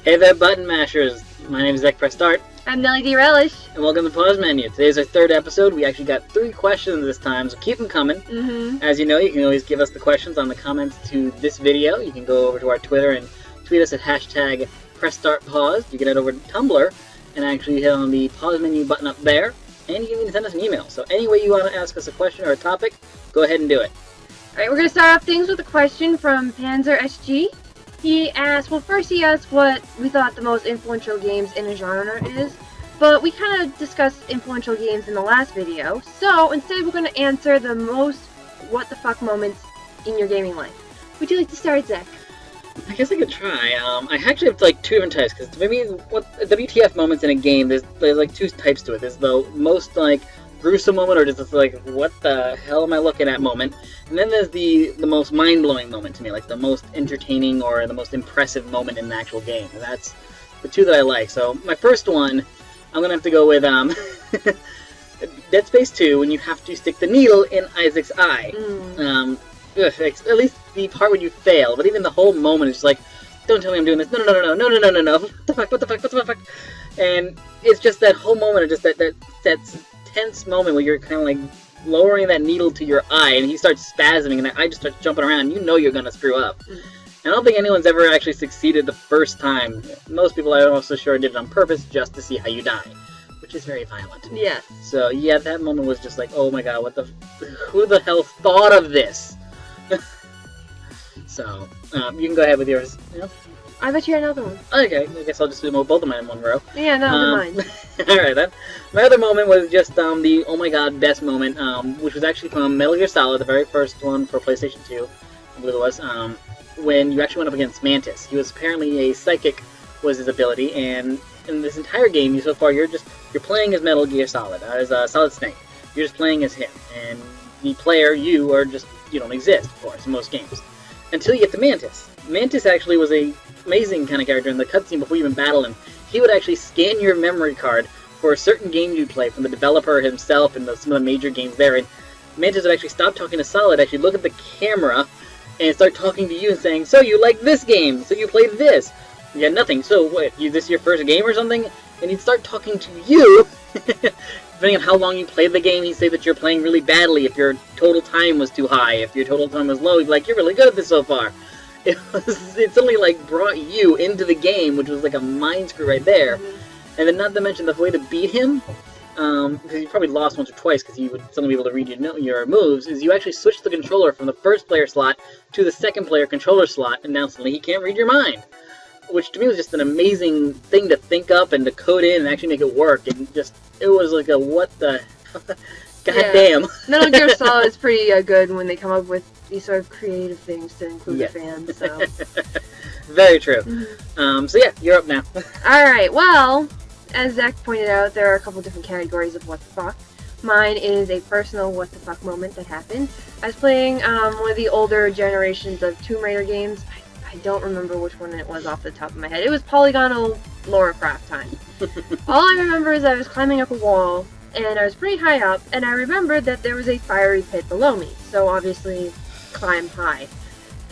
Hey there, button mashers. My name is Zach Press Start. I'm Nelly D. Relish. And welcome to Pause Menu. Today's our third episode. We actually got 3 questions this time, so keep them coming. As you know, you can always give us the questions on the comments to this video. You can go over to our Twitter and tweet us at hashtag PressStartPause. You can head over to Tumblr and actually hit on the pause menu button up there. And you can even send us an email. So any way you want to ask us a question or a topic, go ahead and do it. Alright, we're going to start off things with a question from Panzer SG. He asked what we thought the most influential games in a genre is, but we kind of discussed influential games in the last video, so instead we're going to answer the most what the fuck moments in your gaming life. Would you like to start, Zach? I guess I could try. I actually have like 2 different types, because maybe what WTF moments in a game, there's like 2 types to it. There's the most like gruesome moment, or just this, like, what the hell am I looking at moment, and then there's the most mind-blowing moment to me, like the most entertaining or the most impressive moment in the actual game. And that's the 2 that I like. So my first one, I'm gonna have to go with Dead Space 2, when you have to stick the needle in Isaac's eye. At least the part when you fail, but even the whole moment is just like, don't tell me I'm doing this. No. What the fuck? And it's just that whole moment of just that tense moment where you're kind of like lowering that needle to your eye, and he starts spasming, and that eye just starts jumping around. You know you're gonna screw up. I don't think anyone's ever actually succeeded the first time. Most people, I'm also sure, did it on purpose just to see how you die, which is very violent. Yeah. So yeah, that moment was just like, oh my god, who the hell thought of this? So you can go ahead with yours. Yeah? I bet you had another one. Okay, I guess I'll just do both of mine in one row. Yeah, no, mine. Alright then. My other moment was just the oh my god best moment, which was actually from Metal Gear Solid, the very first one for PlayStation 2, I believe it was, when you actually went up against Mantis. He was apparently a psychic, was his ability, and in this entire game, so far, you're playing as Metal Gear Solid, as Solid Snake. You're just playing as him, and the player, you don't exist, of course, in most games. Until you get to Mantis. Mantis actually was a amazing kind of character in the cutscene before you even battle him. He would actually scan your memory card for a certain game you play from the developer himself and some of the major games there, and Mantis would actually stop talking to Solid, actually look at the camera, and start talking to you and saying, so you like this game, so you played this. You had nothing, so what, this your first game or something? And he'd start talking to you, depending on how long you played the game, he'd say that you're playing really badly, if your total time was too high, if your total time was low, he'd be like, you're really good at this so far. It suddenly like brought you into the game, which was like a mind screw right there. And then not to mention the way to beat him, because you probably lost once or twice because he would suddenly be able to read your moves, is you actually switch the controller from the first player slot to the second player controller slot, and now suddenly he can't read your mind. Which to me was just an amazing thing to think up and to code in and actually make it work. And it was like a what the goddamn. Yeah. Metal Gear Solid is pretty good when they come up with these sort of creative things to include the fans. So. Very true. So yeah, you're up now. Alright, well, as Zach pointed out, there are a couple different categories of what the fuck. Mine is a personal what the fuck moment that happened. I was playing one of the older generations of Tomb Raider games. I don't remember which one it was off the top of my head. It was polygonal Lara Croft time. All I remember is I was climbing up a wall, and I was pretty high up, and I remembered that there was a fiery pit below me, so obviously climb high.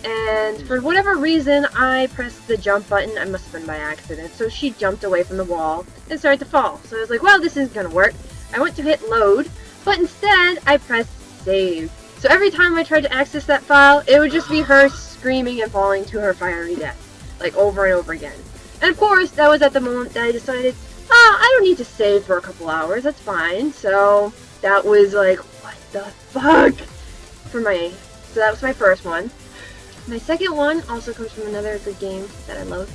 And for whatever reason, I pressed the jump button. I must have been by accident, so she jumped away from the wall and started to fall. So I was like, well, this isn't gonna work. I went to hit load, but instead I pressed save. So every time I tried to access that file, it would just be her screaming and falling to her fiery death, like over and over again. And of course, that was at the moment that I decided, I don't need to save for a couple hours, that's fine. So that was like, what the fuck? So that was my first one. My second one also comes from another good game that I love.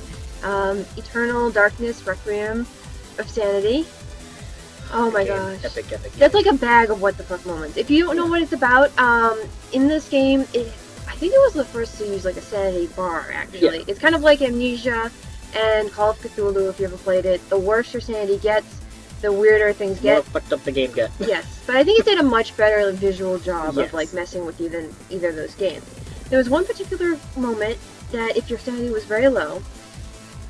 Eternal Darkness Requiem of Sanity. Oh my gosh. Epic. That's like a bag of what the fuck moments. If you don't know what it's about, in this game, I think it was the first to use like a sanity bar, actually. Yeah. It's kind of like Amnesia and Call of Cthulhu, if you ever played it. The worse your sanity gets, the weirder things get. The more fucked up the game gets. Yes, but I think it did a much better visual job of like messing with you than either of those games. There was one particular moment that if your sanity was very low,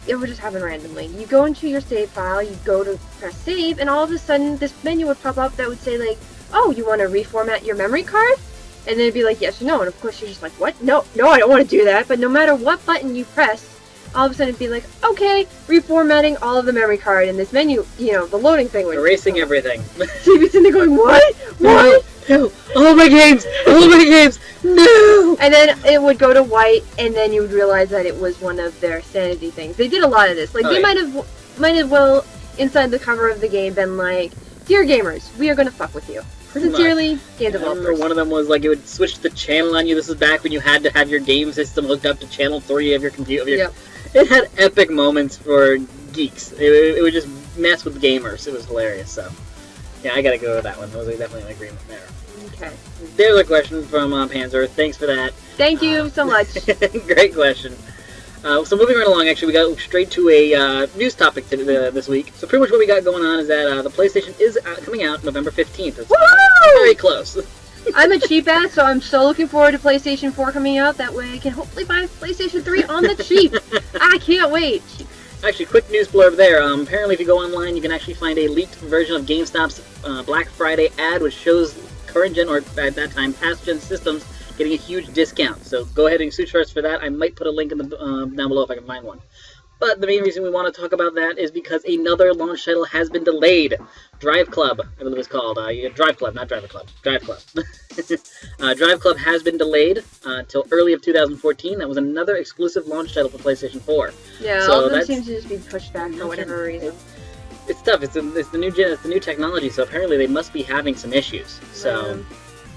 it would just happen randomly. You go into your save file, you go to press save, and all of a sudden this menu would pop up that would say like, oh, you want to reformat your memory card? And then it'd be like, yes or no, and of course you're just like, what? No, I don't want to do that. But no matter what button you press, all of a sudden it'd be like, okay, reformatting all of the memory card, and this menu, the loading thing would Erasing everything. So you'd be sitting there going, what? What? No. All of my games! All of my games! No! And then it would go to white, and then you would realize that it was one of their sanity things. They did a lot of this. Like, they might have well, inside the cover of the game, been like, dear gamers, we are going to fuck with you. Sincerely, game developers. I remember one of them was like, it would switch the channel on you. This is back when you had to have your game system hooked up to channel 3 of your computer. Yep. It had epic moments for geeks. It would just mess with gamers. It was hilarious, so. Yeah, I gotta go with that one. Those are definitely an agreement there. Okay. There's a question from Panzer. Thanks for that. Thank you so much. Great question. So moving right along, actually, we got straight to a news topic this week. So pretty much what we got going on is that the PlayStation is coming out November 15th. It's very close. I'm a cheap ass, so I'm so looking forward to PlayStation 4 coming out. That way I can hopefully buy PlayStation 3 on the cheap. I can't wait. Actually, quick news blurb there. Apparently, if you go online, you can actually find a leaked version of GameStop's Black Friday ad, which shows current gen, or at that time, past gen systems getting a huge discount. So go ahead and search for that. I might put a link in the down below if I can find one. But the main reason we want to talk about that is because another launch title has been delayed. Drive Club, I believe it's called. Drive Club, not Driver Club. Drive Club. Drive Club has been delayed until early of 2014. That was another exclusive launch title for PlayStation 4. Yeah, so all of them seem to just be pushed back for whatever reason. It's tough. It's the new gen. It's the new technology. So apparently they must be having some issues. So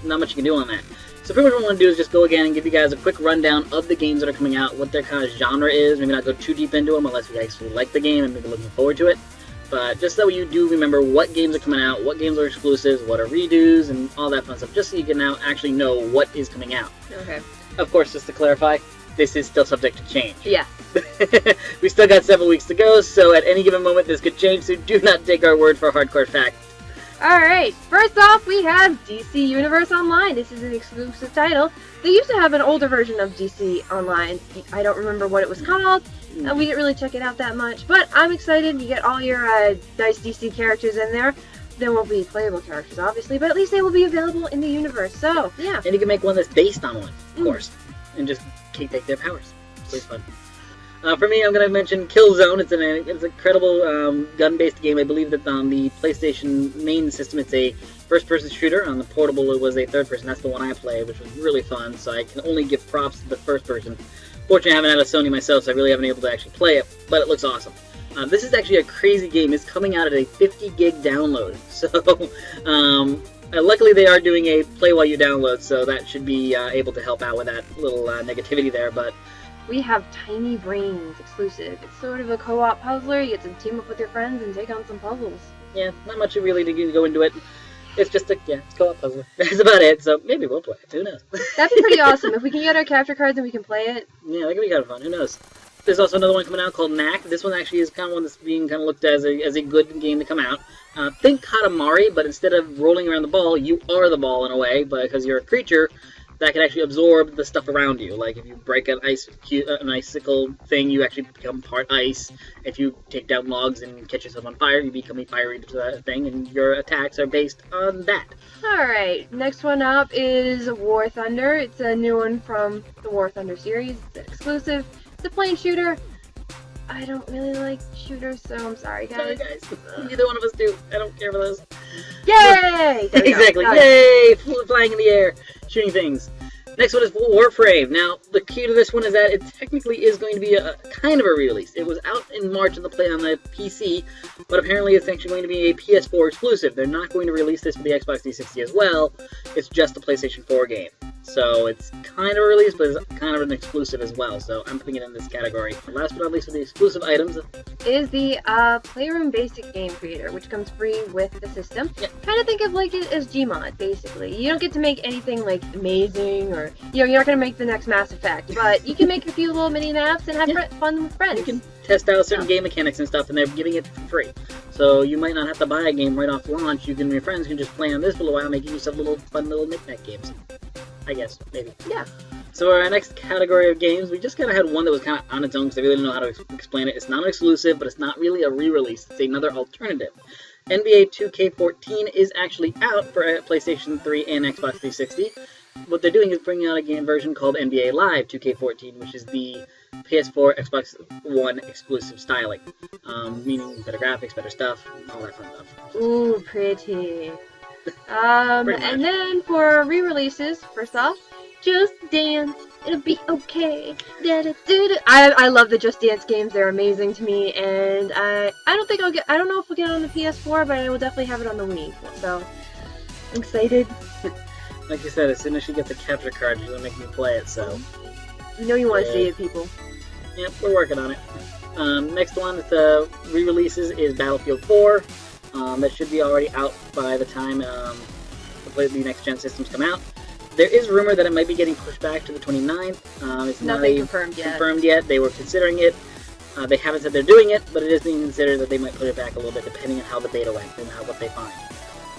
not much you can do on that. So pretty much what I want to do is just go again and give you guys a quick rundown of the games that are coming out, what their kind of genre is. Maybe not go too deep into them unless you actually like the game and maybe looking forward to it. But just so you do remember what games are coming out, what games are exclusives, what are redos, and all that fun stuff, just so you can now actually know what is coming out. Okay. Of course, just to clarify, this is still subject to change. Yeah. We still got several weeks to go, so at any given moment this could change, so do not take our word for hardcore fact. Alright, first off we have DC Universe Online. This is an exclusive title. They used to have an older version of DC Online. I don't remember what it was called. We didn't really check it out that much, but I'm excited. You get all your nice DC characters in there. There won't be playable characters, obviously, but at least they will be available in the universe, so, yeah. And you can make one that's based on one, of course, and just take their powers. It's always fun. For me, I'm going to mention Killzone. It's an incredible gun-based game. I believe that on the PlayStation main system, it's a first-person shooter. On the portable, it was a third-person. That's the one I played, which was really fun, so I can only give props to the first-person. Fortunately, I haven't had a Sony myself, so I really haven't been able to actually play it, but it looks awesome. This is actually a crazy game. It's coming out at a 50-gig download, so luckily they are doing a play while you download, so that should be able to help out with that little negativity there, but we have Tiny Brains exclusive. It's sort of a co-op puzzler. You get to team up with your friends and take on some puzzles. Yeah, not much really to go into it. It's just it's co-op puzzler. That's about it, so maybe we'll play it. Who knows? That'd be pretty awesome. If we can get our capture cards and we can play it. Yeah, that could be kind of fun. Who knows? There's also another one coming out called Knack. This one actually is kind of one that's being kind of looked at as a good game to come out. Think Katamari, but instead of rolling around the ball, you are the ball in a way, because you're a creature that can actually absorb the stuff around you. Like if you break an icicle thing, you actually become part ice. If you take down logs and catch yourself on fire, you become a fiery thing, and your attacks are based on that. Alright, next one up is War Thunder. It's a new one from the War Thunder series. It's exclusive. It's a plane shooter. I don't really like shooters, so I'm sorry, guys. Sorry, guys. Neither one of us do. I don't care for those. Yay! Exactly. Yay! Flying in the air, shooting things. Next one is Warframe. Now, the key to this one is that it technically is going to be a kind of a re-release. It was out in March on the PC, but apparently it's actually going to be a PS4 exclusive. They're not going to release this for the Xbox 360 as well. It's just a PlayStation 4 game. So it's kind of a release, but it's kind of an exclusive as well. So I'm putting it in this category. Last but not least, for the exclusive items is the Playroom Basic Game Creator, which comes free with the system. Yeah. Kind of think of like it as Gmod, basically. You don't get to make anything like amazing, or you're not going to make the next Mass Effect, but you can make a few little mini maps and have fun with friends. You can test out certain game mechanics and stuff, and they're giving it for free. So you might not have to buy a game right off launch. Your friends can just play on this for a while, making yourself fun little knick-knack games. I guess, maybe. Yeah. So our next category of games, we just kind of had one that was kind of on its own because I really didn't know how to explain it. It's not an exclusive, but it's not really a re-release. It's another alternative. NBA 2K14 is actually out for PlayStation 3 and Xbox 360. What they're doing is bringing out a game version called NBA Live 2K14, which is the PS4, Xbox One exclusive styling, meaning better graphics, better stuff, all that fun stuff. Ooh, pretty. Pretty much. And then for re-releases, first off, Just Dance. It'll be okay. I love the Just Dance games. They're amazing to me, and I don't think I don't know if we'll get it on the PS4, but I will definitely have it on the Wii. So I'm excited. Like you said, as soon as she gets a capture card, she's gonna make me play it. So you know you want to see it, people. Yep, we're working on it. Next one with the re-releases is Battlefield 4. That should be already out by the time the next-gen systems come out. There is rumor that it might be getting pushed back to the 29th. It's Nothing confirmed yet. They were considering it. They haven't said they're doing it, but it is being considered that they might put it back a little bit depending on how the beta went and what they find.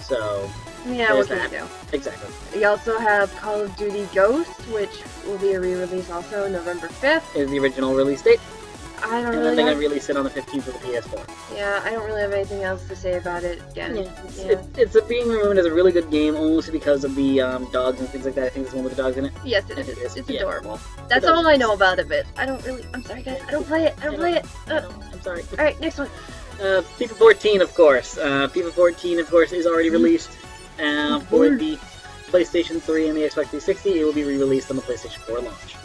So, yeah, what can you do? Exactly. We also have Call of Duty Ghost, which will be a re-release also November 5th. Is the original release date. I don't and really then they're going to release it on the 15th for the PS4. Yeah, I don't really have anything else to say about it. Again, It's being rumored as a really good game, almost because of the dogs and things like that. I think there's one with the dogs in it. Yes, it is. It's adorable. That's all I know about it, but I don't really... I'm sorry, guys. I don't play it. I'm sorry. Alright, next one. FIFA 14, of course. FIFA 14, of course, is already released for the PlayStation 3 and the Xbox 360. It will be re-released on the PlayStation 4 launch.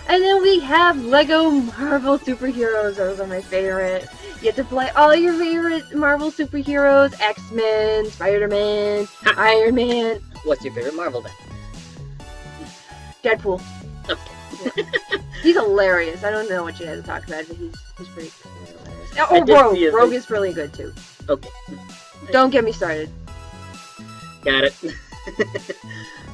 And then we have Lego Marvel superheroes. Those are my favorite. You get to play all your favorite Marvel superheroes. X-Men, Spider-Man, Iron Man. What's your favorite Marvel then? Deadpool. Okay. Yeah. He's hilarious. I don't know what you had to talk about, but he's pretty hilarious. Oh, Rogue. Rogue is really good too. Okay. Don't get me started. Got it.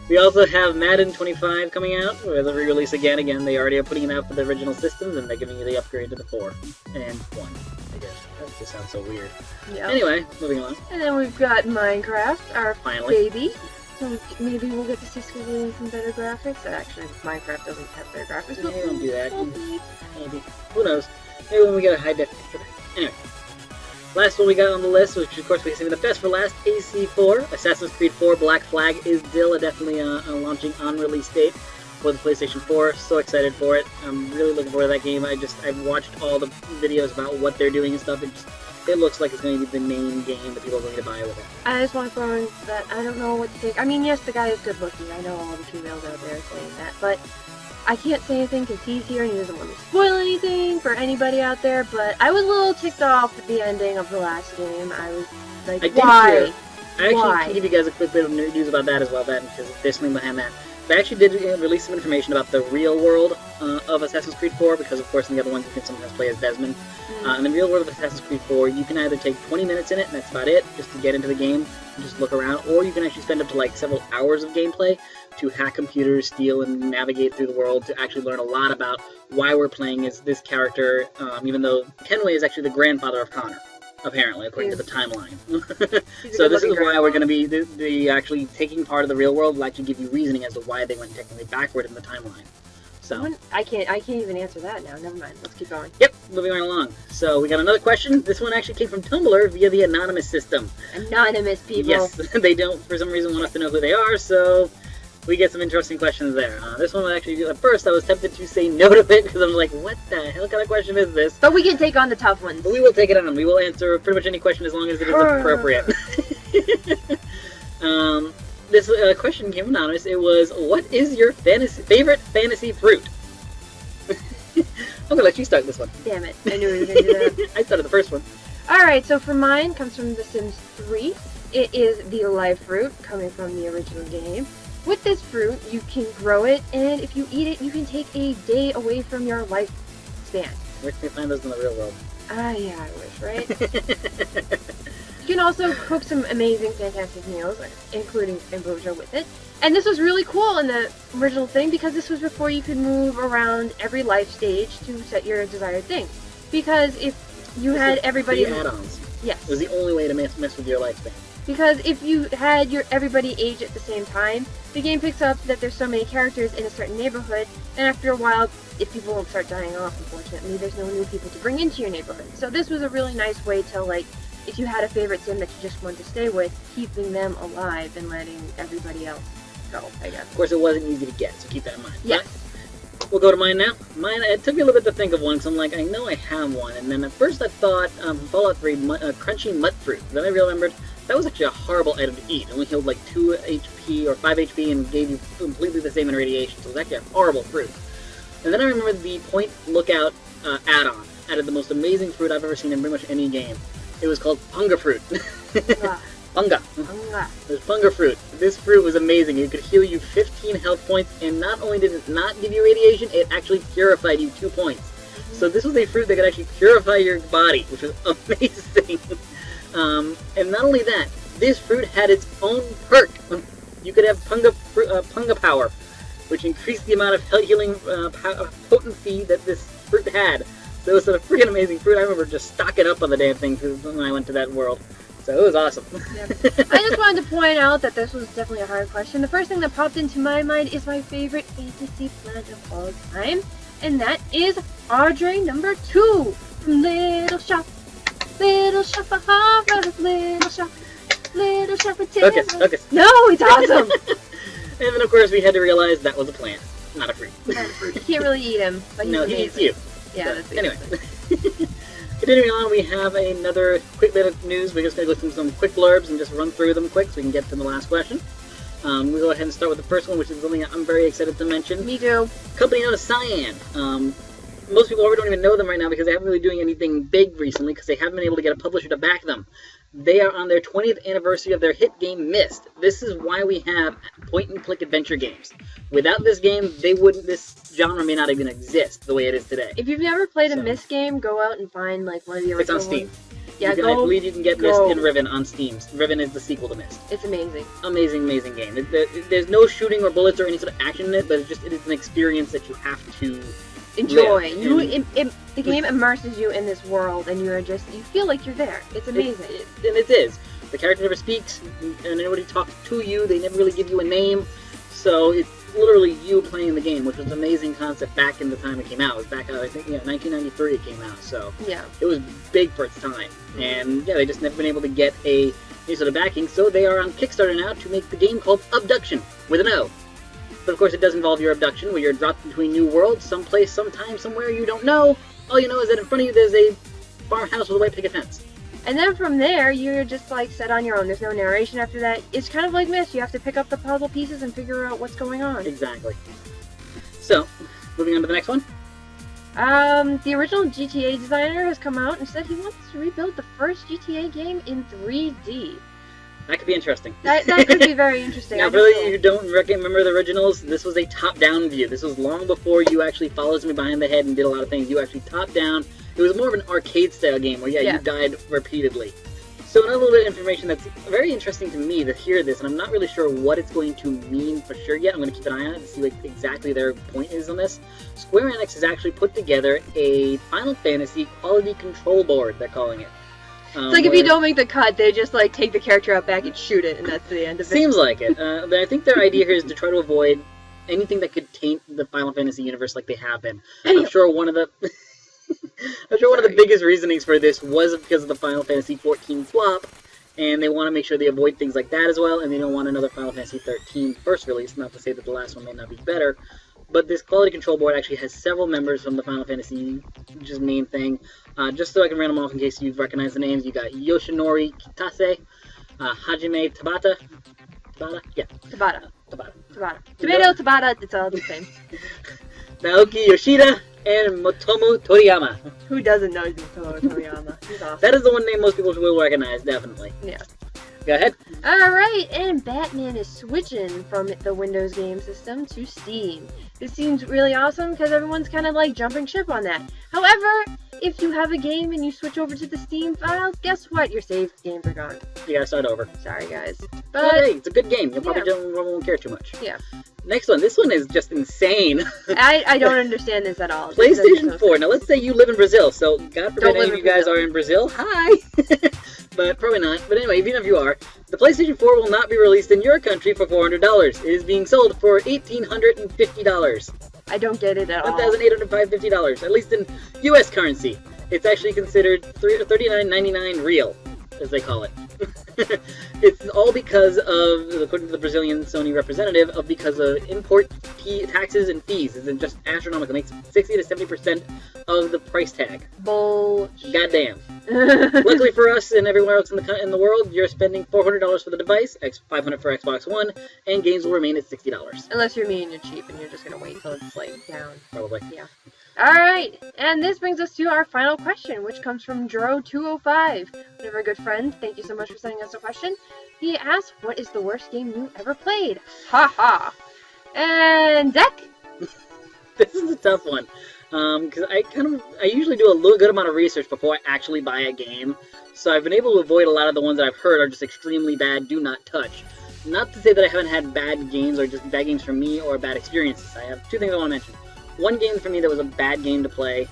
We also have Madden 25 coming out with a re-release again. They already are putting it out for the original systems, and they're giving you the upgrade to the 4 and 1, I guess. That just sounds so weird. Yeah. Anyway, moving on. And then we've got Minecraft, our baby. Maybe we'll get to see Squiggly and some better graphics. Actually, Minecraft doesn't have better graphics. Maybe don't do that. Maybe. Who knows? Maybe when we get a high def picture. Anyway. Last one we got on the list, which of course we saving the best for last, AC4. Assassin's Creed 4 Black Flag is still definitely launching on release date for the PlayStation 4. So excited for it. I'm really looking forward to that game. I've watched all the videos about what they're doing and stuff. It looks like it's going to be the main game that people are going to buy with it. I just want to throw in that I don't know what to think. I mean, yes, the guy is good looking. I know all the females out there are saying that, but I can't say anything because he's here and he doesn't want to spoil anything for anybody out there, but I was a little ticked off at the ending of the last game. I was like, why? I actually can give you guys a quick bit of news about that as well, then, because there's something behind that. They actually did release some information about the real world of Assassin's Creed 4, because of course in the other ones you can sometimes play as Desmond. In the real world of Assassin's Creed 4, you can either take 20 minutes in it, and that's about it, just to get into the game, and just look around, or you can actually spend up to like several hours of gameplay to hack computers, steal, and navigate through the world to actually learn a lot about why we're playing as this character, even though Kenway is actually the grandfather of Connor, apparently, according to the timeline. So this is why we're going to be the actually taking part of the real world will actually give you reasoning as to why they went technically backward in the timeline. So I can't even answer that now. Never mind. Let's keep going. Yep, moving right along. So we got another question. This one actually came from Tumblr via the anonymous system. Anonymous people. Yes, they don't for some reason want us to know who they are, so we get some interesting questions there. This one actually, at first I was tempted to say no to it because I was like, what the hell kind of question is this? But we can take on the tough ones. But we will take it on. We will answer pretty much any question as long as it is appropriate. This question came anonymous. It was, what is your favorite fantasy fruit? I'm going to let you start this one. Damn it. I knew we were going to do that. I started the first one. Alright, so for mine, comes from The Sims 3. It is the live fruit, coming from the original game. With this fruit, you can grow it, and if you eat it, you can take a day away from your lifespan. Where can we find those in the real world? Yeah, I wish, right? You can also cook some amazing, fantastic meals, including ambrosia with it. And this was really cool in the original thing, because this was before you could move around every life stage to set your desired thing. Because if you had everybody... The add-ons. Yes. It was the only way to mess with your lifespan. Because if you had everybody age at the same time, the game picks up that there's so many characters in a certain neighborhood, and after a while, if people won't start dying off, unfortunately, there's no new people to bring into your neighborhood. So this was a really nice way to, like, if you had a favorite sim that you just wanted to stay with, keeping them alive and letting everybody else go, I guess. Of course, it wasn't easy to get, so keep that in mind. Yes. We'll go to mine now. Mine, it took me a little bit to think of one, because I'm like, I know I have one. And then at first I thought Fallout 3 crunchy mud fruit. Then I remembered that was actually a horrible item to eat. It only healed like 2 HP or 5 HP and gave you completely the same in radiation. So it was actually a horrible fruit. And then I remember the Point Lookout add-on. Added the most amazing fruit I've ever seen in pretty much any game. It was called Punga fruit. Punga. There's Punga fruit. This fruit was amazing. It could heal you 15 health points, and not only did it not give you radiation, it actually purified you 2 points. So this was a fruit that could actually purify your body, which was amazing. And not only that, this fruit had its own perk. You could have Punga power, which increased the amount of healing potency that this fruit had. So it was a freaking amazing fruit. I remember just stocking up on the damn thing when I went to that world. So it was awesome. Yep. I just wanted to point out that this was definitely a hard question. The first thing that popped into my mind is my favorite fantasy plant of all time, and that is Audrey number 2 from Little Shop of Horrors, Little Shop of Terror. Focus. No, it's awesome. And then of course we had to realize that was a plant, not a fruit. Not a fruit. You can't really eat him, but he's amazing. He eats you. Yeah, So, that's anyway. Continuing on, we have another quick bit of news. We're just going to go through some quick blurbs and just run through them quick so we can get to the last question. We'll go ahead and start with the first one, which is something I'm very excited to mention. Me too. Company known as Cyan. Most people already don't even know them right now because they haven't really doing anything big recently because they haven't been able to get a publisher to back them. They are on their 20th anniversary of their hit game Myst. This is why we have point-and-click adventure games. Without this game, this genre may not even exist the way it is today. If you've never played a Myst game, go out and find like one of the original It's on Steam. ones. Yeah, I believe you can get Myst and Riven on Steam. Riven is the sequel to Myst. It's amazing. Amazing, amazing game. There's no shooting or bullets or any sort of action in it, but it is an experience that you have to enjoy. live. The game immerses you in this world, and you feel like you're there. It's amazing. And it is. The character never speaks, and nobody talks to you. They never really give you a name. So it's literally you playing the game, which was an amazing concept back in the time it came out. It was back out, I think, 1993 it came out. So yeah, it was big for its time. And yeah, they just never been able to get any sort of backing. So they are on Kickstarter now to make the game called Abduction with an O. But of course, it does involve your abduction, where you're dropped between new worlds, someplace, sometime, somewhere you don't know. All you know is that in front of you there's a farmhouse with a white picket fence. And then from there, you're just like set on your own. There's no narration after that. It's kind of like Myst. You have to pick up the puzzle pieces and figure out what's going on. Exactly. So, moving on to the next one. The original GTA designer has come out and said he wants to rebuild the first GTA game in 3D. That could be interesting. That could be very interesting. Now, really, you don't remember the originals? This was a top-down view. This was long before you actually followed somebody behind the head and did a lot of things. You actually top-down. It was more of an arcade-style game where, you died repeatedly. So another little bit of information that's very interesting to me to hear this, and I'm not really sure what it's going to mean for sure yet. I'm going to keep an eye on it to see what exactly their point is on this. Square Enix has actually put together a Final Fantasy quality control board, they're calling it. It's like if you don't make the cut, they just like take the character out back and shoot it, and that's the end of it. Seems like it. But I think their idea here is to try to avoid anything that could taint the Final Fantasy universe like they have been. I'm sure one of the biggest reasonings for this was because of the Final Fantasy 14 flop, and they want to make sure they avoid things like that as well, and they don't want another Final Fantasy 13 first release. Not to say that the last one may not be better. But this quality control board actually has several members from the Final Fantasy, which is the main thing. Just so I can random off in case you've recognized the names, you got Yoshinori Kitase, Hajime Tabata. Tabata? Yeah. Tabata. Tabata. Tomato, Tabata, it's all the same. Naoki Yoshida and Motomo Toriyama. Who doesn't know Motomo Toriyama? He's awesome. That is the one name most people will recognize, definitely. Yeah. Go ahead. Alright, and Batman is switching from the Windows game system to Steam. This seems really awesome because everyone's kind of like jumping ship on that. However, if you have a game and you switch over to the Steam files, guess what? Your saved games are gone. You gotta start over. Sorry, guys. But hey, it's a good game. You probably won't care too much. Yeah. Next one. This one is just insane. I don't understand this at all. PlayStation 4. Now, let's say you live in Brazil. So, God forbid any of you guys are in Brazil. Hi! But probably not. But anyway, even if you are, the PlayStation 4 will not be released in your country for $400. It is being sold for $1,850. I don't get it at all. $1,850, at least in U.S. currency. It's actually considered $39.99 real, as they call it. It's all because of, according to the Brazilian Sony representative, because of import taxes and fees. It's just astronomical. It makes 60 to 70% of the price tag. Bullshit. Goddamn. Luckily for us and everywhere else in the world, you're spending $400 for the device, $500 for Xbox One, and games will remain at $60. Unless you're me and you're cheap and you're just gonna wait until it's like down. Probably. Yeah. Alright, and this brings us to our final question, which comes from Juro205. One of our good friends. Thank you so much for sending us a question. He asked, what is the worst game you ever played? Ha ha. And Zach? This is a tough one. Because I usually do a little good amount of research before I actually buy a game. So I've been able to avoid a lot of the ones that I've heard are just extremely bad, do not touch. Not to say that I haven't had bad games or just bad games for me or bad experiences. I have two things I want to mention. One game for me that was a bad game to play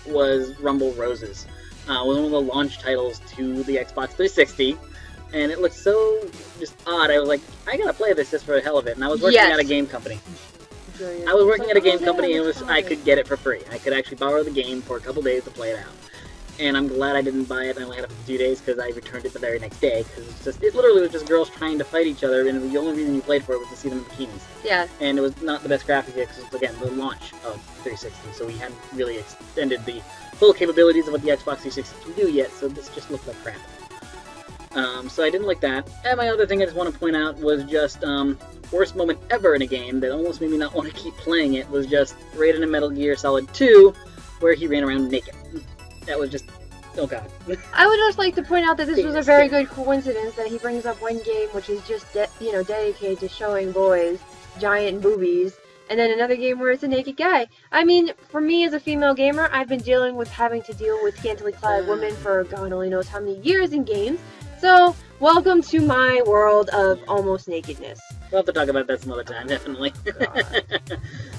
was Rumble Roses. It was one of the launch titles to the Xbox 360, and it looked so just odd. I was like, I gotta play this just for the hell of it. And I was working at a game company. I was working at a game company, and I could get it for free. I could actually borrow the game for a couple days to play it out. And I'm glad I didn't buy it. I only had it for 2 days because I returned it the very next day. Because it literally was just girls trying to fight each other, and the only reason you played for it was to see them in bikinis. Yeah. And it was not the best graphics yet because, again, the launch of 360, so we hadn't really extended the full capabilities of what the Xbox 360 can do yet, so this just looked like crap. So I didn't like that. And my other thing I just want to point out was just worst moment ever in a game that almost made me not want to keep playing it was just Raiden in Metal Gear Solid 2, where he ran around naked. That was just, oh god. I would just like to point out that this was a very good coincidence that he brings up one game which is just dedicated to showing boys giant boobies, and then another game where it's a naked guy. I mean, for me as a female gamer, I've been dealing with having to deal with scantily clad women for God only knows how many years in games. So, welcome to my world of almost nakedness. We'll have to talk about that some other time, definitely.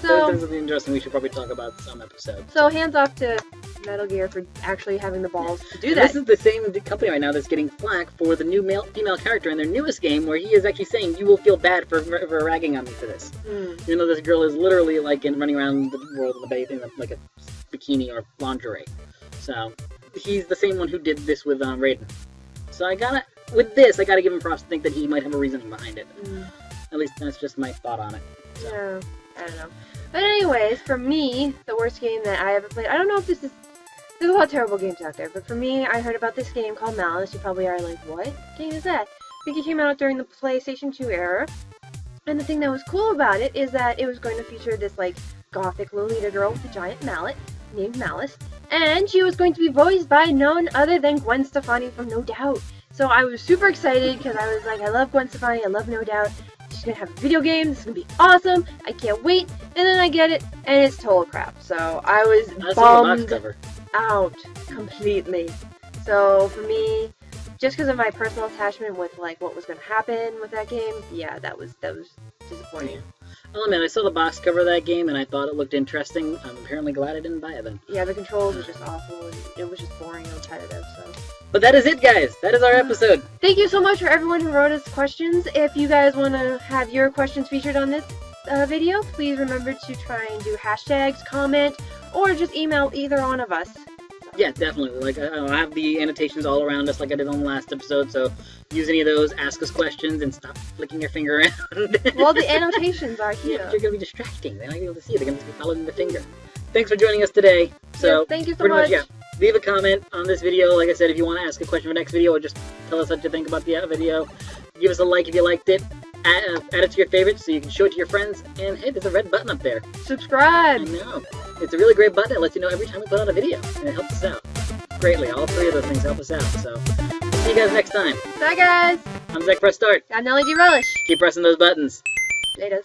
So, this is interesting. We should probably talk about some episodes. So, hands off to Metal Gear for actually having the balls to do that. This is the same company right now that's getting flack for the new female character in their newest game, where he is actually saying, you will feel bad for ragging on me for this. Even though this girl is literally like running around the world in like a bikini or lingerie. So, he's the same one who did this with Raiden. So I gotta give him props to think that he might have a reasoning behind it. At least that's just my thought on it. So. Yeah, I don't know. But anyways, for me, the worst game that I ever played, I don't know if there's a lot of terrible games out there, but for me, I heard about this game called Malice. You probably are like, what game is that? I think it came out during the PlayStation 2 era. And the thing that was cool about it is that it was going to feature this, like, gothic Lolita girl with a giant mallet named Malice. And she was going to be voiced by none other than Gwen Stefani from No Doubt. So I was super excited because I was like, I love Gwen Stefani, I love No Doubt. She's going to have a video game, this is going to be awesome, I can't wait. And then I get it, and it's total crap. So I was bummed out completely. So for me, just because of my personal attachment with like what was going to happen with that game, yeah, that was disappointing. Yeah. Well, man, I saw the box cover of that game and I thought it looked interesting. I'm apparently glad I didn't buy it then. Yeah, the controls were just awful. And it was just boring and repetitive. So. But that is it, guys. That is our episode. Thank you so much for everyone who wrote us questions. If you guys want to have your questions featured on this video, please remember to try and do hashtags, comment, or just email either one of us. Yeah, definitely. Like, I'll have the annotations all around us like I did on the last episode, so use any of those, ask us questions, and stop flicking your finger around. Well, the annotations are here. Yeah, they're going to be distracting. They're not going to be able to see it. They're going to be following the finger. Thanks for joining us today. So, yeah, thank you so much. Leave a comment on this video. Like I said, if you want to ask a question for next video, or just tell us what you think about the video. Give us a like if you liked it. Add it to your favorites so you can show it to your friends. And hey, there's a red button up there. Subscribe! I know. It's a really great button. It lets you know every time we put out a video. And it helps us out greatly. All three of those things help us out. So, see you guys next time. Bye, guys! I'm Zach Press Start. I'm Nelly D. Relish. Keep pressing those buttons. Later.